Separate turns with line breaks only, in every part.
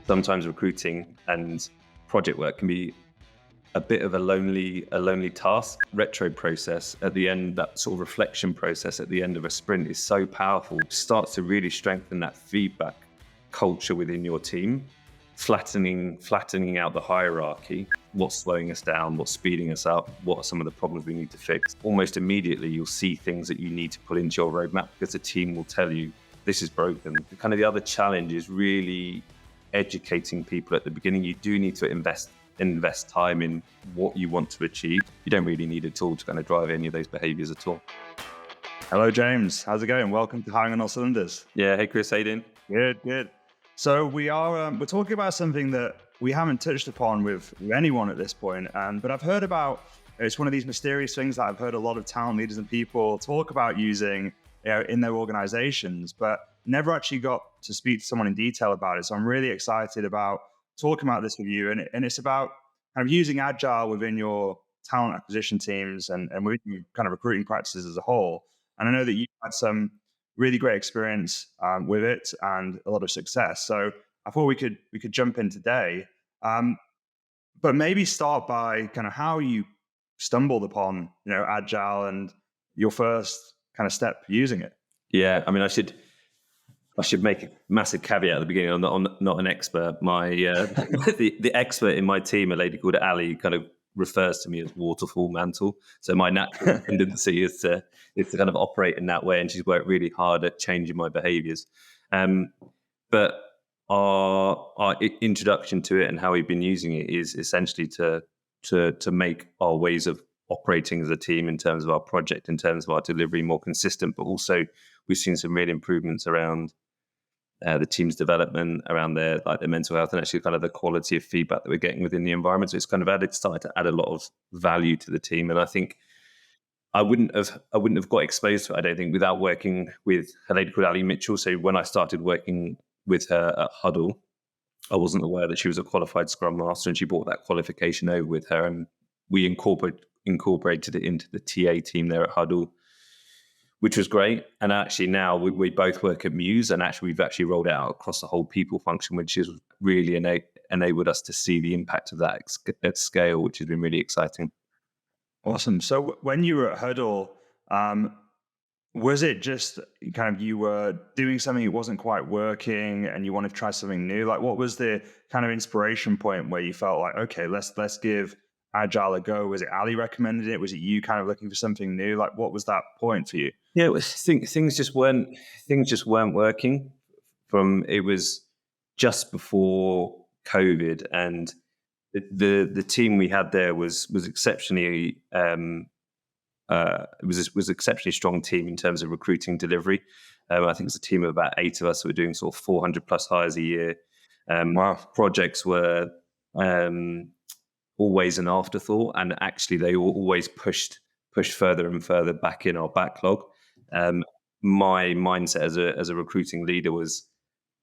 sometimes recruiting and project work can be a bit of a lonely task. Retro process at the end, that sort of reflection process at the end of a sprint is so powerful. It starts to really strengthen that feedback culture within your team, flattening out the hierarchy. What's slowing us down? What's speeding us up? What are some of the problems we need to fix? Almost immediately, you'll see things that you need to put into your roadmap because the team will tell you this is broken. The other challenge is really educating people at the beginning. You do need to invest time in what you want to achieve. You don't really need a tool to kind of drive any of those behaviors at all.
Hello, James. How's it going? Welcome to Hiring on All Cylinders.
Yeah. Hey, Chris. How you doing?
Good. So we're talking about something that we haven't touched upon with anyone at this point. But I've heard about, it's one of these mysterious things that I've heard a lot of talent leaders and people talk about using in their organizations, but never actually got to speak to someone in detail about it. So I'm really excited about talking about this with you. And it's about kind of using Agile within your talent acquisition teams and within kind of recruiting practices as a whole. And I know that you've had some really great experience with it and a lot of success. So I thought we could jump in today, but maybe start by kind of how you stumbled upon Agile and your first kind of step using it.
Yeah, I mean, I should make a massive caveat at the beginning. I'm not an expert. My the expert in my team, a lady called Ali, kind of refers to me as waterfall Mantle. So my natural tendency is to kind of operate in that way, and she's worked really hard at changing my behaviours. But our introduction to it and how we've been using it is essentially to make our ways of operating as a team in terms of our project, in terms of our delivery more consistent, but also we've seen some real improvements around the team's development, around their mental health, and actually kind of the quality of feedback that we're getting within the environment. So it's kind of started to add a lot of value to the team. And I think I wouldn't have got exposed to it, I don't think, without working with a lady called Ali Mitchell. So when I started working with her at Huddle, I wasn't aware that she was a qualified Scrum Master, and she brought that qualification over with her, and we incorporated it into the TA team there at Huddle, which was great. And actually now we both work at Mews, and actually we've actually rolled it out across the whole people function, which has really enabled us to see the impact of that at scale, which has been really exciting.
Awesome. So when you were at Huddle, was it just kind of you were doing something that wasn't quite working and you wanted to try something new? Like, what was the kind of inspiration point where you felt like, okay, let's give Agile a go? Was it Ali recommended it? Was it you kind of looking for something new? Like, what was that point for you?
Yeah, it was, things just weren't working. It was just before COVID, and the team we had there was exceptionally it was exceptionally strong team in terms of recruiting delivery. I think it was a team of about 8 of us who were doing sort of 400 plus hires a year.
Wow.
Projects were always an afterthought, and actually they were always pushed further and further back in our backlog. My mindset as a recruiting leader was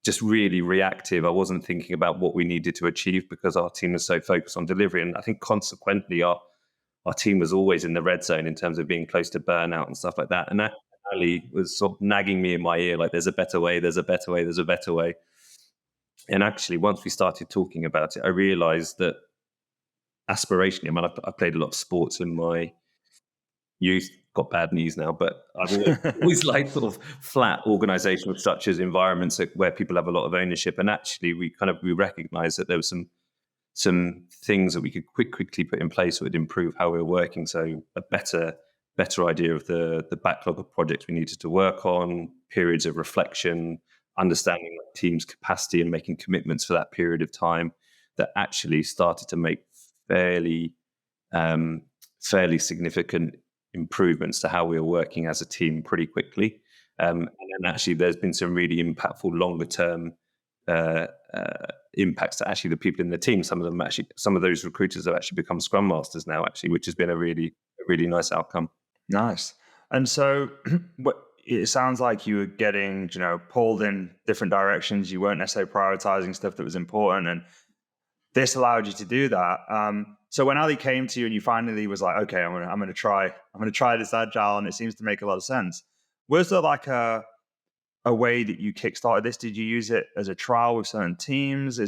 just really reactive. I wasn't thinking about what we needed to achieve because our team was so focused on delivery, and I think consequently our team was always in the red zone in terms of being close to burnout and stuff like that. And that Ali was sort of nagging me in my ear, like, there's a better way, there's a better way, there's a better way. And actually, once we started talking about it, I realized that aspirationally, I mean, I played a lot of sports in my youth, got bad knees now, but I've always liked sort of flat organizational structures, environments where people have a lot of ownership. And actually, we recognized that there was some things that we could quickly put in place that would improve how we were working. So a better idea of the backlog of projects we needed to work on, periods of reflection, understanding the team's capacity and making commitments for that period of time, that actually started to make fairly significant improvements to how we were working as a team pretty quickly. And then actually there's been some really impactful longer term impacts to actually the people in the team. Some of those recruiters have actually become Scrum Masters now, actually, which has been a really nice outcome.
Nice. And so it sounds like you were getting, pulled in different directions. You weren't necessarily prioritizing stuff that was important, and this allowed you to do that. So when Ali came to you and you finally was like, okay, I'm going to try this Agile, and it seems to make a lot of sense. Was there like a a way that you kickstarted this? Did you use it as a trial with certain teams?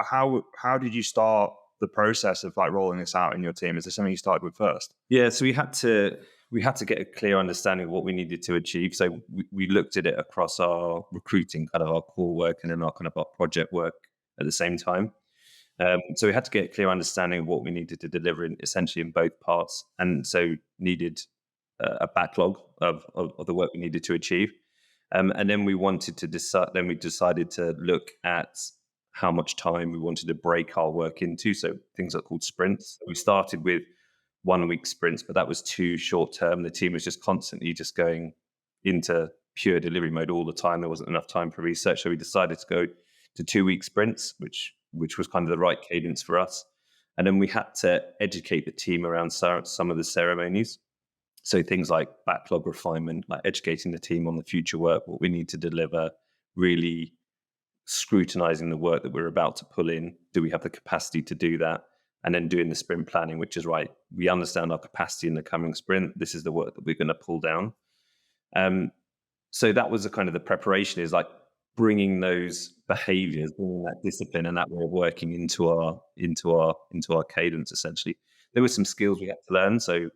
How did you start the process of like rolling this out in your team? Is this something you started with first?
Yeah, so we had to get a clear understanding of what we needed to achieve. So we looked at it across our recruiting, kind of our core work, and then our kind of our project work at the same time. So we had to get a clear understanding of what we needed to deliver essentially in both parts, and so needed a backlog of the work we needed to achieve. And then we wanted to decide. Then we decided to look at how much time we wanted to break our work into. So things are called sprints. We started with 1 week sprints, but that was too short term. The team was just constantly just going into pure delivery mode all the time. There wasn't enough time for research, so we decided to go to 2 week sprints, which was kind of the right cadence for us. And then we had to educate the team around some of the ceremonies. So things like backlog refinement, like educating the team on the future work, what we need to deliver, really scrutinizing the work that we're about to pull in. Do we have the capacity to do that? And then doing the sprint planning, which is right. We understand our capacity in the coming sprint. This is the work that we're going to pull down. So that was the kind of the preparation, is like bringing those behaviors, bringing that discipline and that way of working into our cadence. Essentially, there were some skills we had to learn. So,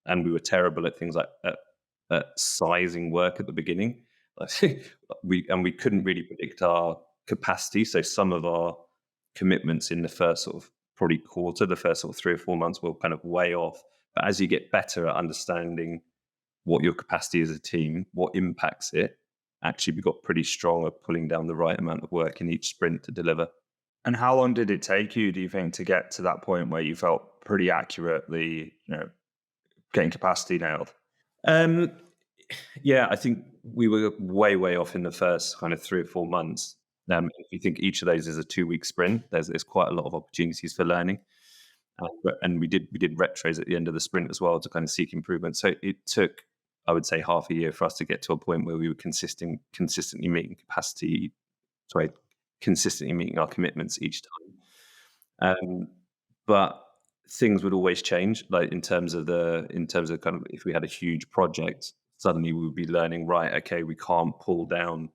and we were terrible at things like at sizing work at the beginning. we couldn't really predict our capacity. So some of our commitments in the first sort of probably quarter, the first sort of 3 or 4 months, were kind of way off. But as you get better at understanding what your capacity is as a team, what impacts it, actually we got pretty strong at pulling down the right amount of work in each sprint to deliver.
And how long did it take you, do you think, to get to that point where you felt pretty accurately, getting capacity nailed?
Yeah, I think we were way off in the first kind of 3 or 4 months. If you think each of those is a 2 week sprint, there's quite a lot of opportunities for learning. And we did retros at the end of the sprint as well to kind of seek improvement. So it took, I would say, half a year for us to get to a point where we were consistently meeting consistently meeting our commitments each time. But things would always change, like in terms of kind of, if we had a huge project, suddenly we would be learning, right, okay, we can't pull down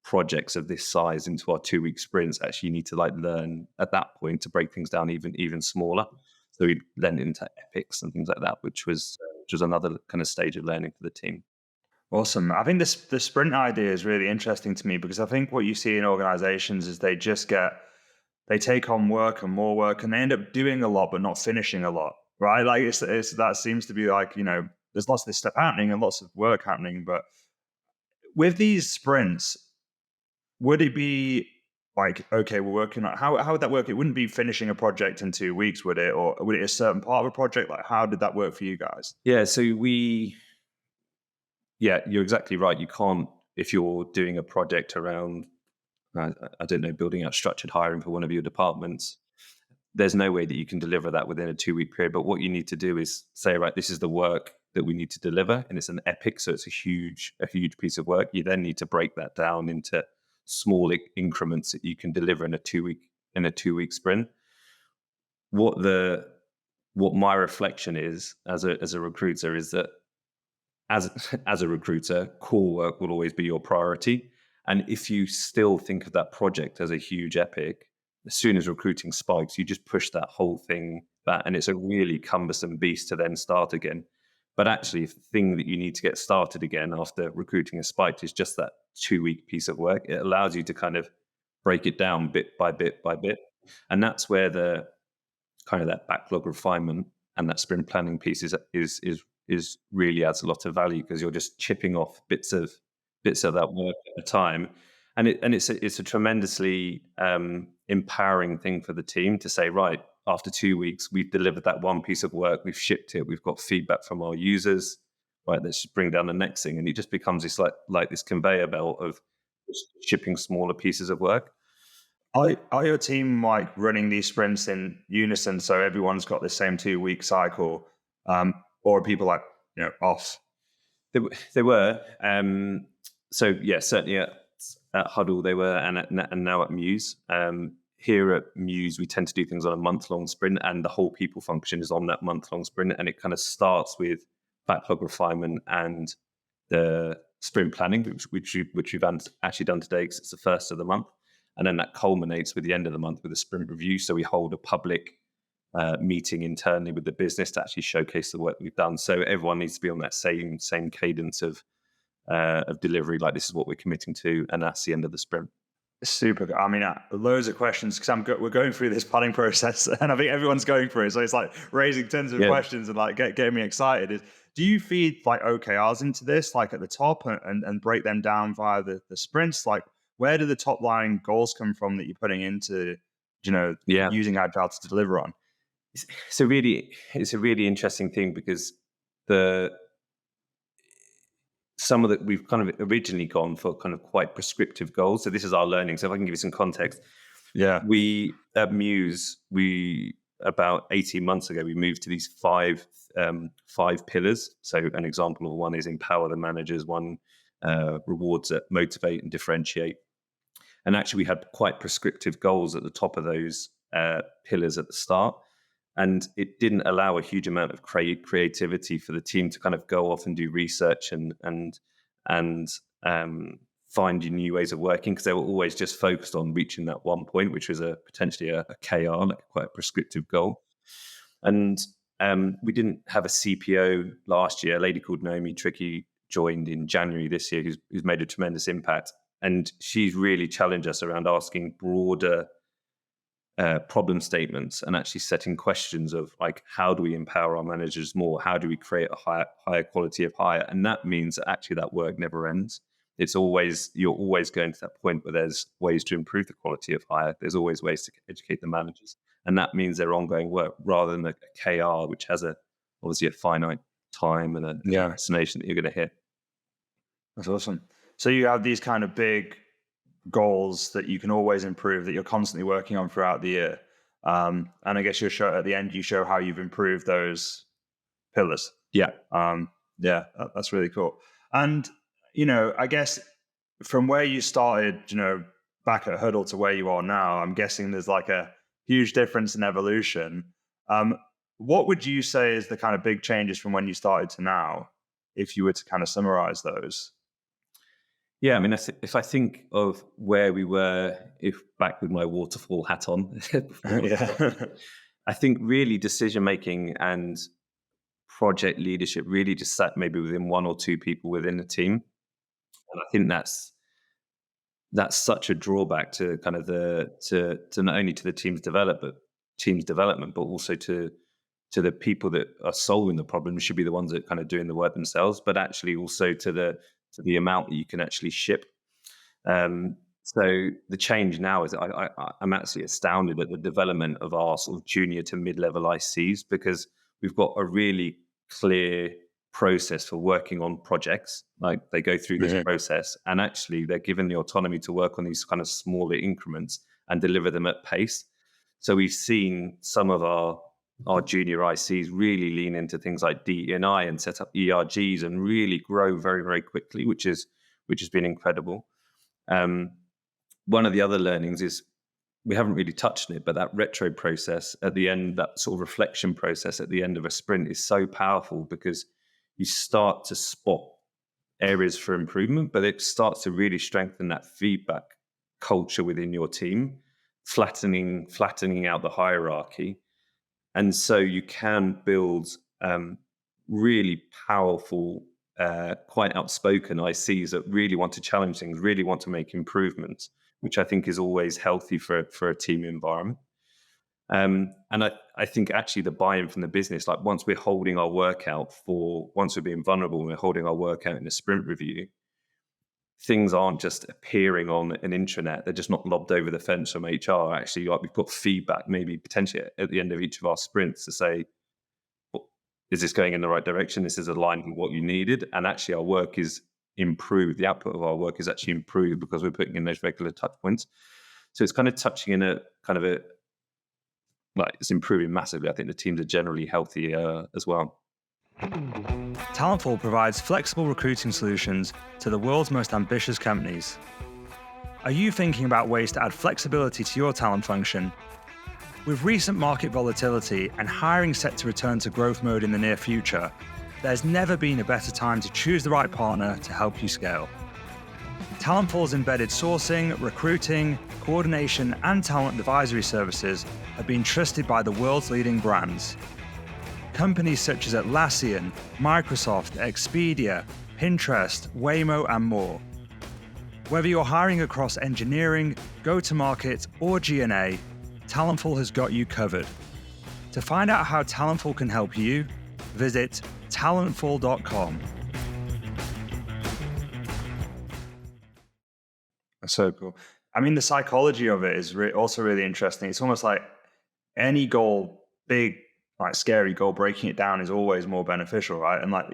projects of this size into our 2 week sprints. Actually, you need to like learn at that point to break things down even smaller. So we lent into epics and things like that, which was another kind of stage of learning for the team.
Awesome. I think the sprint idea is really interesting to me, because I think what you see in organizations is they take on work and more work, and they end up doing a lot but not finishing a lot, right? Like it's that seems to be like, there's lots of this stuff happening and lots of work happening, but with these sprints, would it be like, okay, we're working on, how would that work? It wouldn't be finishing a project in 2 weeks, would it? Or would it a certain part of a project? Like, how did that work for you guys?
Yeah, so you're exactly right. You can't, if you're doing a project around, I don't know, building out structured hiring for one of your departments, there's no way that you can deliver that within a 2 week period. But what you need to do is say, right, this is the work that we need to deliver, and it's an epic, so it's a huge piece of work. You then need to break that down into small increments that you can deliver in a 2 week sprint. What my reflection is as a recruiter is that as a recruiter, core work will always be your priority. And if you still think of that project as a huge epic, as soon as recruiting spikes, you just push that whole thing back, and it's a really cumbersome beast to then start again. But actually, the thing that you need to get started again after recruiting has spiked is just that 2 week piece of work. It allows you to kind of break it down bit by bit by bit. And that's where the kind of that backlog refinement and that sprint planning piece is really adds a lot of value, because you're just chipping off bits of that work at a time. And it's a tremendously empowering thing for the team to say, right, after 2 weeks, we've delivered that one piece of work, we've shipped it, we've got feedback from our users, right, let's just bring down the next thing. And it just becomes this like this conveyor belt of just shipping smaller pieces of work.
Are your team like running these sprints in unison, so everyone's got the same 2 week cycle, or are people like off?
They were. So yeah, certainly at Huddle they were, and now at Mews. Here at Mews, we tend to do things on a month-long sprint, and the whole people function is on that month-long sprint, and it kind of starts with backlog refinement and the sprint planning, which we've actually done today because it's the first of the month. And then that culminates with the end of the month with a sprint review. So we hold a public meeting internally with the business to actually showcase the work we've done. So everyone needs to be on that same cadence of delivery. Like, this is what we're committing to, and that's the end of the sprint.
Super good. I mean, loads of questions because we're going through this planning process, and I think everyone's going through it. So it's like raising tons of questions and like getting me excited. Do you feed like OKRs into this, like at the top, and break them down via the sprints? Like, where do the top line goals come from that you're putting into, using Agile to deliver on?
It's a really interesting thing because some of we've kind of originally gone for kind of quite prescriptive goals. So this is our learning. So if I can give you some context.
Yeah.
We at Mews, about 18 months ago, we moved to these five pillars. So an example of one is empower the managers, one rewards that motivate and differentiate. And actually we had quite prescriptive goals at the top of those pillars at the start. And it didn't allow a huge amount of creativity for the team to kind of go off and do research and find new ways of working, because they were always just focused on reaching that one point, which was potentially a KR, like quite a prescriptive goal. And we didn't have a CPO last year. A lady called Naomi Tricky joined in January this year, who's made a tremendous impact. And she's really challenged us around asking broader problem statements and actually setting questions of like, how do we empower our managers more? How do we create a higher quality of hire? And that means that actually that work never ends. You're always going to that point where there's ways to improve the quality of hire. There's always ways to educate the managers. And that means they're ongoing work rather than a KR, which has obviously a finite time and a destination that you're going to hit.
That's awesome. So you have these kind of big goals that you can always improve, that you're constantly working on throughout the year. And I guess at the end, you show how you've improved those pillars.
Yeah.
That's really cool. And, I guess from where you started, back at Huddle to where you are now, I'm guessing there's like a huge difference in evolution. What would you say is the kind of big changes from when you started to now, if you were to kind of summarize those?
Yeah, I mean, if I think of where we were, if back with my waterfall hat on, I think really decision making and project leadership really just sat maybe within one or two people within the team, and I think that's such a drawback to kind of to not only to the team's development, but also to the people that are solving the problem should be the ones that kind of doing the work themselves, but actually also to the amount that you can actually ship. So the change now is I'm absolutely astounded at the development of our sort of junior to mid-level ICs, because we've got a really clear process for working on projects. Like, they go through this process, and actually they're given the autonomy to work on these kind of smaller increments and deliver them at pace. So we've seen some of our junior ICs really lean into things like DE&I and set up ERGs and really grow very, very quickly, which has been incredible. One of the other learnings is, we haven't really touched on it, but that retro process at the end, that sort of reflection process at the end of a sprint is so powerful, because you start to spot areas for improvement, but it starts to really strengthen that feedback culture within your team, flattening out the hierarchy. And so you can build really powerful, quite outspoken ICs that really want to challenge things, really want to make improvements, which I think is always healthy for a team environment. And I think actually the buy-in from the business, like once we're being vulnerable and we're holding our work out in a sprint review, things aren't just appearing on an intranet. They're just not lobbed over the fence from HR. Actually, like, we've got feedback, maybe potentially at the end of each of our sprints, to say, is this going in the right direction? This is aligned with what you needed. And actually our work is improved. The output of our work is actually improved because we're putting in those regular touch points. So it's kind of touching in it's improving massively. I think the teams are generally healthier as well.
Talentful provides flexible recruiting solutions to the world's most ambitious companies. Are you thinking about ways to add flexibility to your talent function? With recent market volatility and hiring set to return to growth mode in the near future, there's never been a better time to choose the right partner to help you scale. Talentful's embedded sourcing, recruiting, coordination, and talent advisory services have been trusted by the world's leading brands. Companies such as Atlassian, Microsoft, Expedia, Pinterest, Waymo, and more. Whether you're hiring across engineering, go-to-market, or G&A, Talentful has got you covered. To find out how Talentful can help you, visit talentful.com. That's so cool. I mean, the psychology of it is also really interesting. It's almost like any goal, big, like scary goal, breaking it down is always more beneficial, right? And like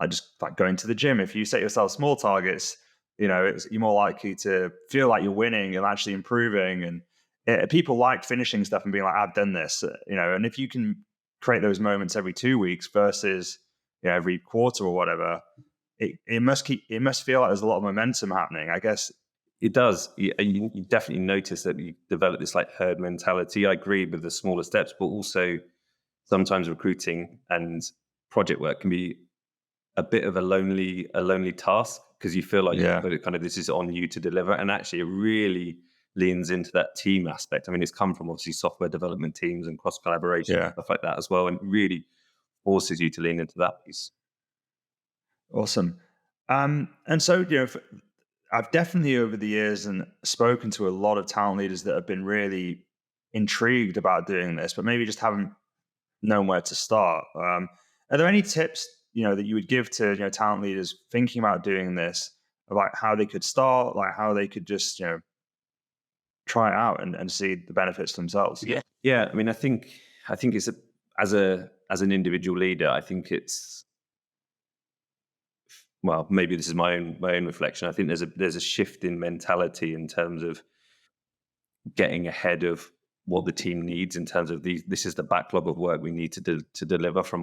just like going to the gym, if you set yourself small targets, you're more likely to feel like you're winning and actually improving. And people like finishing stuff and being like, I've done this, and if you can create those moments every 2 weeks versus every quarter or whatever, it must feel like there's a lot of momentum happening, I guess.
It does. You definitely notice that you develop this like herd mentality. I agree with the smaller steps, but also sometimes recruiting and project work can be a bit of a lonely task because you feel like kind of this is on you to deliver. And actually, it really leans into that team aspect. I mean, it's come from obviously software development teams and cross collaboration and stuff like that as well, and really forces you to lean into that piece.
Awesome. And so I've definitely over the years and spoken to a lot of talent leaders that have been really intrigued about doing this, but maybe just haven't known where to start. Are there any tips, that you would give to, talent leaders thinking about doing this, about how they could start, like how they could just, try it out and see the benefits themselves?
Yeah. I mean, I think it's as an individual leader, I think it's, well, maybe this is my own reflection. I think there's a shift in mentality in terms of getting ahead of what the team needs in terms of this is the backlog of work we need to deliver from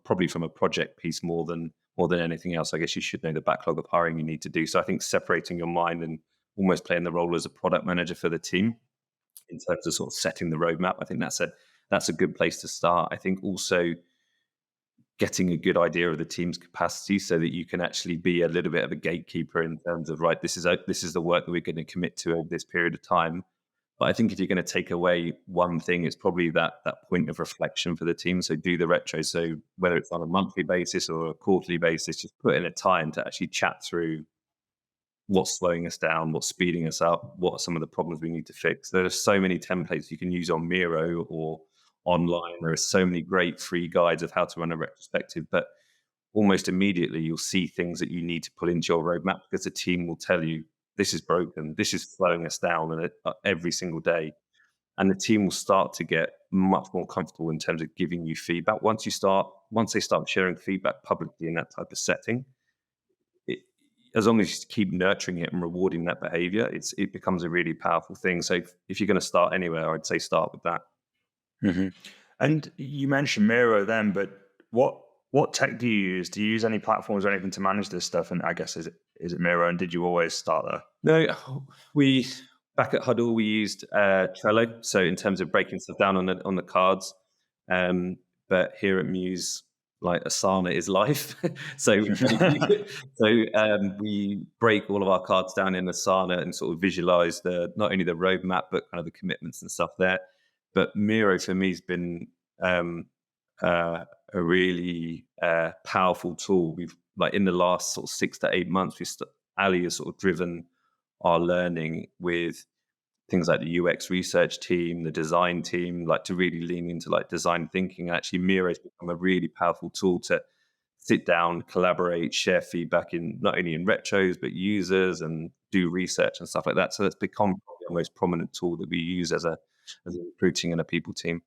probably from a project piece more than anything else. I guess you should know the backlog of hiring you need to do. So I think separating your mind and almost playing the role as a product manager for the team in terms of sort of setting the roadmap, I think that's a good place to start. I think also getting a good idea of the team's capacity so that you can actually be a little bit of a gatekeeper in terms of, right, this is the work that we're going to commit to over this period of time. But I think if you're going to take away one thing, it's probably that point of reflection for the team. So do the retro. So whether it's on a monthly basis or a quarterly basis, just put in a time to actually chat through what's slowing us down, what's speeding us up, what are some of the problems we need to fix. There are so many templates you can use on Miro or online. There are so many great free guides of how to run a retrospective, but almost immediately you'll see things that you need to pull into your roadmap because the team will tell you, this is broken, this is slowing us down every single day. And the team will start to get much more comfortable in terms of giving you feedback. Once they start sharing feedback publicly in that type of setting, as long as you keep nurturing it and rewarding that behavior, it becomes a really powerful thing. So if you're going to start anywhere, I'd say start with that.
Mm-hmm. And you mentioned Miro then, but what tech do you use? Do you use any platforms or anything to manage this stuff? And I guess is it Miro? And did you always start there?
No, back at Huddle we used Trello. So in terms of breaking stuff down on the cards, but here at Mews, like Asana is life. so we break all of our cards down in Asana and sort of visualize not only the roadmap but kind of the commitments and stuff there. But Miro for me has been a really powerful tool. We've like in the last sort of 6 to 8 months, Ali has sort of driven our learning with things like the UX research team, the design team, like to really lean into like design thinking. Actually, Miro has become a really powerful tool to sit down, collaborate, share feedback in not only in retros but users and do research and stuff like that. So that's become the most prominent tool that we use as a recruiting and a people team.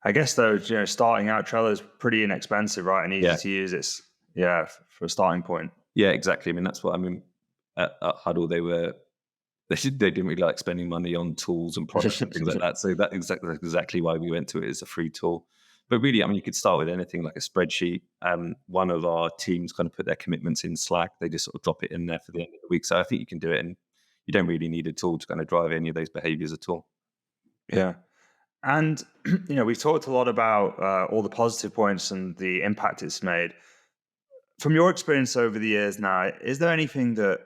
I guess though, starting out, Trello is pretty inexpensive, right, and easy to use. It's for a starting point.
Yeah, exactly. I mean, that's what I mean. At Huddle, they didn't really like spending money on tools and products and things like that. So that's exactly why we went to it as a free tool. But really, I mean, you could start with anything like a spreadsheet. One of our teams kind of put their commitments in Slack. They just sort of drop it in there for the end of the week. So I think you can do it, and you don't really need a tool to kind of drive any of those behaviors at all.
Yeah. And we've talked a lot about all the positive points and the impact it's made. From your experience over the years now, is there anything that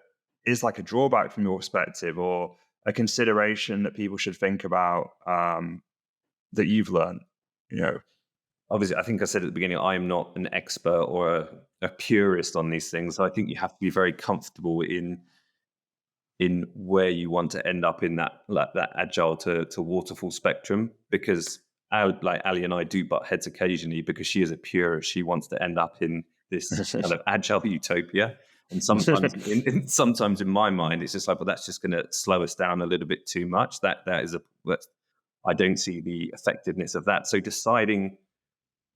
is like a drawback from your perspective, or a consideration that people should think about that you've learned? You know,
Obviously, I think I said at the beginning, I am not an expert or a purist on these things. So I think you have to be very comfortable in where you want to end up in that, like, that agile to waterfall spectrum, because like Ali and I do butt heads occasionally, because she is a purist. She wants to end up in this kind of agile utopia. And sometimes sometimes in my mind, it's just like, well, that's just going to slow us down a little bit too much. I don't see the effectiveness of that. So deciding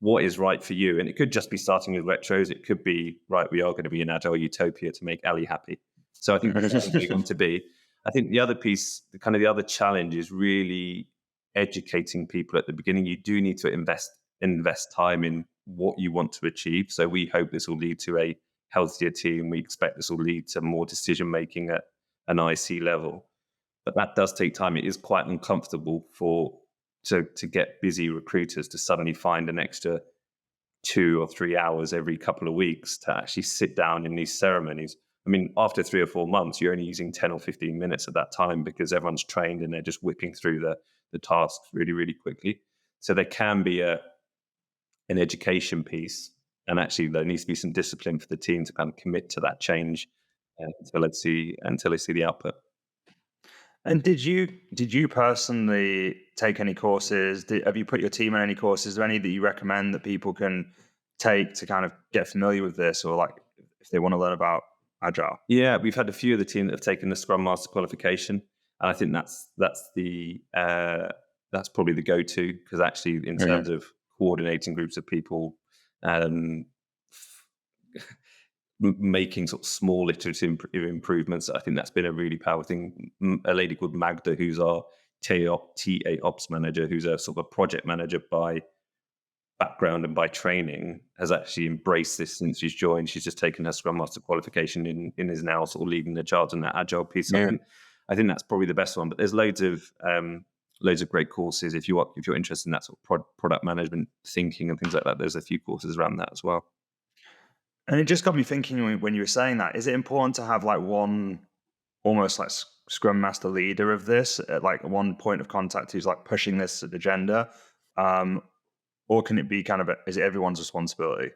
what is right for you, and it could just be starting with retros. It could be, right, we are going to be an agile utopia to make Ali happy. So I think that's where you're going to be. I think the other piece, the other challenge, is really educating people at the beginning. You do need to invest time in what you want to achieve. So we hope this will lead to a healthier team. We expect this will lead to more decision making at an IC level. But that does take time. It is quite uncomfortable to get busy recruiters to suddenly find an extra 2 or 3 hours every couple of weeks to actually sit down in these ceremonies. I mean, after 3 or 4 months, you're only using 10 or 15 minutes at that time, because everyone's trained and they're just whipping through the tasks really, really quickly. So there can be an education piece, and actually there needs to be some discipline for the team to kind of commit to that change until they see the output.
and did you personally take any courses? Have you put your team on any courses? Is there any that you recommend that people can take to kind of get familiar with this, or like if they want to learn about agile?
Yeah, we've had a few of the team that have taken the Scrum Master qualification, and I think that's probably the go-to, because actually, in terms of coordinating groups of people, um, making sort of small iterative improvements, I think that's been a really powerful thing. A lady called Magda, who's our TA Ops manager, who's a sort of a project manager by background and by training, has actually embraced this since she's joined. She's just taken her Scrum Master qualification and is now sort of leading the charge in that agile piece. So I think that's probably the best one. But there's loads of great courses if you're interested in that sort of product management thinking and things like that. There's a few courses around that as well.
And it just got me thinking when you were saying that, is it important to have like one almost like Scrum Master leader of this, like one point of contact who's like pushing this agenda? Or can it be kind of, is it everyone's responsibility?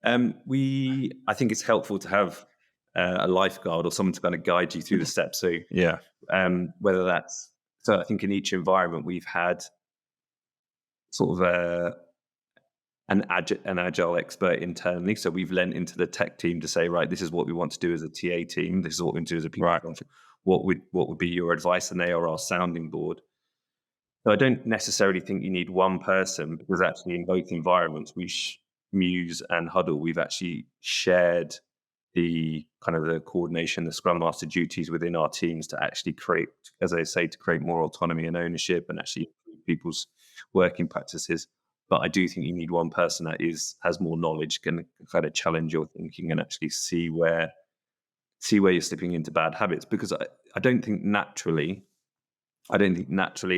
I think it's helpful to have a lifeguard or someone to kind of guide you through the steps. So
Yeah.
So I think in each environment we've had sort of an agile expert internally. So we've lent into the tech team to say, right, this is what we want to do as a TA team. This is what we want to do as a people.
Right.
What would be your advice? And they are our sounding board. So I don't necessarily think you need one person, because actually in both environments, Mews and Huddle, we've actually shared the kind of the coordination, the Scrum Master duties within our teams to actually create, as I say, to create more autonomy and ownership and actually improve people's working practices. But I do think you need one person that has more knowledge, can kind of challenge your thinking and actually see where you're slipping into bad habits. Because I don't think naturally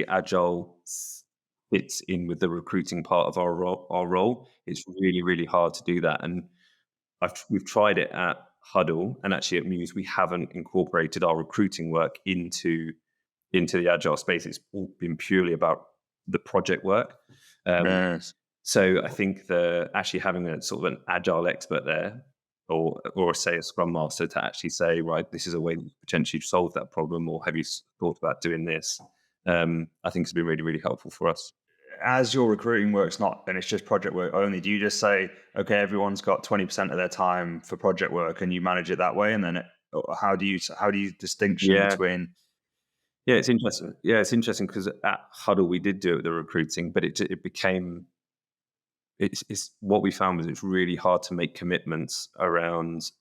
agile fits in with the recruiting part of our role. It's really, really hard to do that. And we've tried it at Huddle, and actually at Mews, we haven't incorporated our recruiting work into the agile space. It's all been purely about the project work. So I think actually having a sort of an agile expert there, or say a Scrum Master, to actually say, right, this is a way to potentially solve that problem, or have you thought about doing this? I think it's been really, really helpful for us.
As your recruiting work's not, and it's just project work only, do you just say, okay, everyone's got 20% of their time for project work, and you manage it that way? And then how do you distinction between?
Yeah, it's interesting. Yeah, it's interesting because at Huddle we did do it with the recruiting, but it became, it's what we found was it's really hard to make commitments around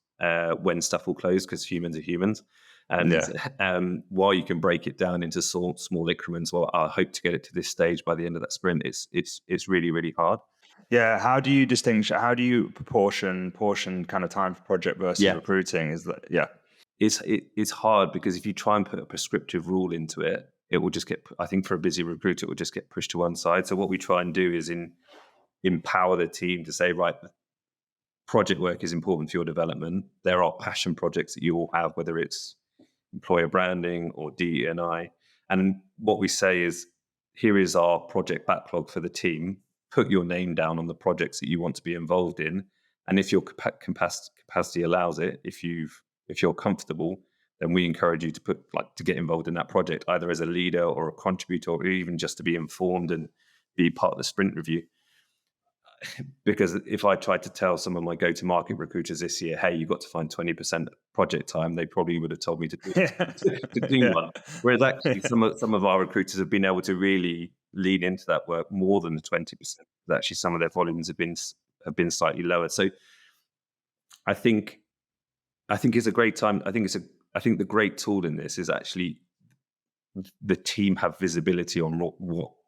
when stuff will close, because humans are humans. And while you can break it down into small increments, well, I hope to get it to this stage by the end of that sprint, it's really, really hard.
Yeah, how do you distinguish? How do you portion kind of time for project versus recruiting? Is that
It's hard, because if you try and put a prescriptive rule into it, it will just get, I think for a busy recruiter, it will just get pushed to one side. So what we try and do is empower the team to say, right, project work is important for your development. There are passion projects that you all have, whether it's employer branding or DE&I. And what we say is, here is our project backlog for the team. Put your name down on the projects that you want to be involved in. And if your capacity allows it, if you're comfortable, then we encourage you to get involved in that project, either as a leader or a contributor, or even just to be informed and be part of the sprint review. Because if I tried to tell some of my go-to-market recruiters this year, hey, you've got to find 20% project time, they probably would have told me to do one. Whereas actually some of our recruiters have been able to really lean into that work more than the 20%. Actually, some of their volumes have been slightly lower. So I think it's a great time. I think the great tool in this is actually the team have visibility on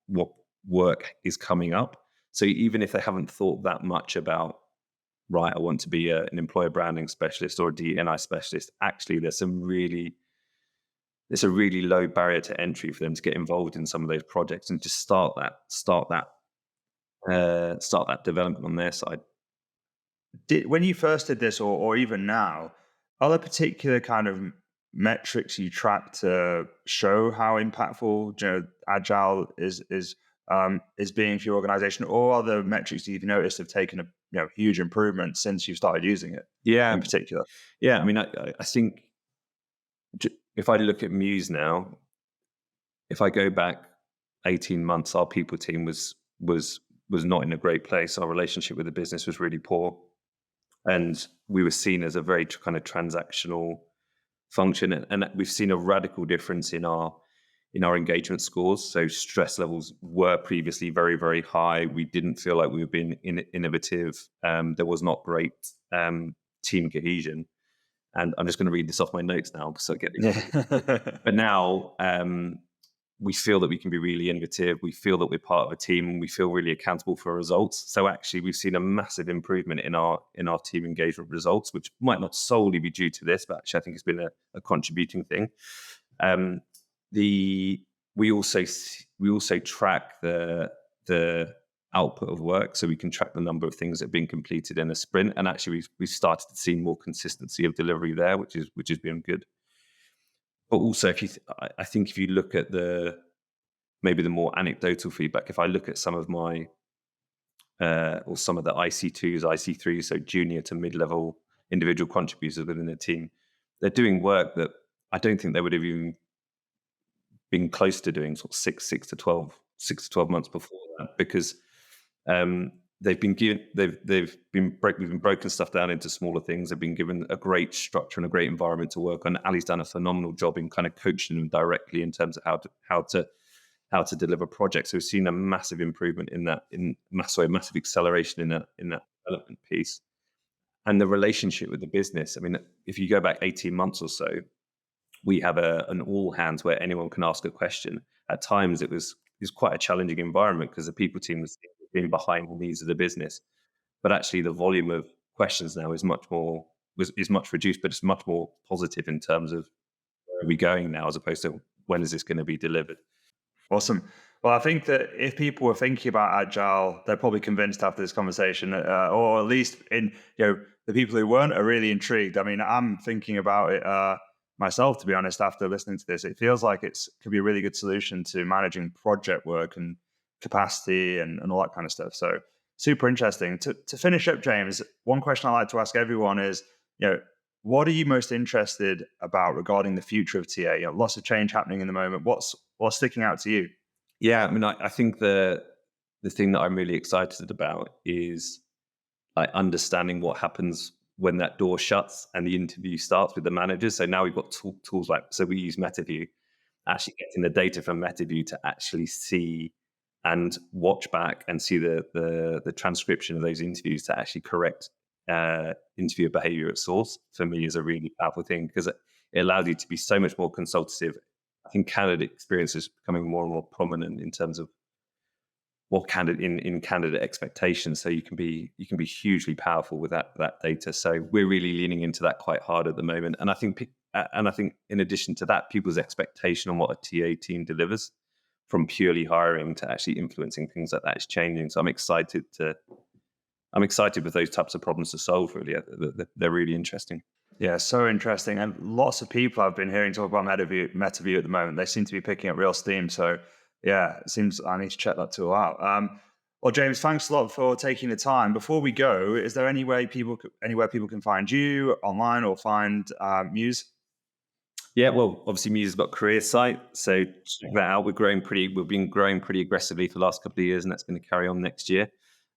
what work is coming up. So even if they haven't thought that much about, right, I want to be an employer branding specialist or a D&I specialist, actually there's a really low barrier to entry for them to get involved in some of those projects and just start that development on their side.
When you first did this, or even now, are there particular kind of metrics you track to show how impactful Agile is being for your organization, or are the metrics you've noticed have taken a huge improvement since you started using it?
Yeah,
in particular.
Yeah, I mean, I think if I look at Mews now, if I go back 18 months, our people team was not in a great place. Our relationship with the business was really poor, and we were seen as a very kind of transactional function. And we've seen a radical difference in our engagement scores. So stress levels were previously very, very high. We didn't feel like we were being innovative. There was not great team cohesion. And I'm just going to read this off my notes now because I get it. But now we feel that we can be really innovative. We feel that we're part of a team, and we feel really accountable for results. So actually, we've seen a massive improvement in our team engagement results, which might not solely be due to this, but actually I think it's been a contributing thing. We also track the output of work, so we can track the number of things that have been completed in a sprint. And actually, we've started to see more consistency of delivery there, which has been good. But also, I think if you look at maybe the more anecdotal feedback, if I look at some of my or some of the IC2s, IC3s, so junior to mid-level individual contributors within the team, they're doing work that I don't think they would have even been close to doing sort of 6 to 12 months before that, because we've been broken stuff down into smaller things. They've been given a great structure and a great environment to work on. Ali's done a phenomenal job in kind of coaching them directly in terms of how to deliver projects. So we've seen a massive improvement in that, massive acceleration in that development piece. And the relationship with the business. I mean, if you go back 18 months or so, we have an all hands where anyone can ask a question. At times it was quite a challenging environment because the people team was being behind the needs of the business. But actually the volume of questions now is much reduced, but it's much more positive in terms of where are we going now, as opposed to when is this going to be delivered.
Awesome. Well, I think that if people were thinking about Agile, they're probably convinced after this conversation, or at least the people who weren't are really intrigued. I mean, I'm thinking about it myself, to be honest, after listening to this. It feels like it could be a really good solution to managing project work and capacity and all that kind of stuff. So super interesting. To finish up, James, one question I like to ask everyone is, what are you most interested about regarding the future of TA? Lots of change happening in the moment. What's sticking out to you?
Yeah, I mean, I think the thing that I'm really excited about is understanding what happens when that door shuts and the interview starts with the managers. So now we've got tools so we use MetaView, actually getting the data from MetaView to actually see and watch back and see the transcription of those interviews to actually correct interviewer behavior at source, for me is a really powerful thing, because it allows you to be so much more consultative. I think candidate experience is becoming more and more prominent in terms of what candidate expectations. So you can be hugely powerful with that data. So we're really leaning into that quite hard at the moment. And I think And I think in addition to that, people's expectation on what a TA team delivers, from purely hiring to actually influencing things like that, is changing. So I'm excited with those types of problems to solve. Really, they're really interesting.
Yeah, so interesting. And lots of people I've been hearing talk about MetaView at the moment. They seem to be picking up real steam. So yeah, it seems I need to check that tool out. Well, James, thanks a lot for taking the time. Before we go, is there anywhere people can find you online or find Mews?
Yeah, well, obviously Mews has got a career site, so check that out. We've been growing pretty aggressively for the last couple of years, and that's going to carry on next year.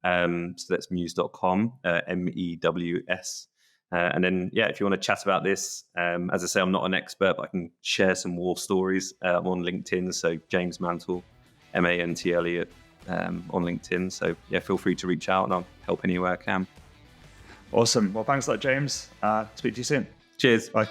So that's mews.com, MEWS. And then, yeah, if you want to chat about this, as I say, I'm not an expert, but I can share some war stories. I'm on LinkedIn, so James Mantle, Mantle, on LinkedIn. So yeah, feel free to reach out and I'll help anywhere I can.
Awesome. Well, thanks a lot, James. Speak to you soon.
Cheers.
Bye.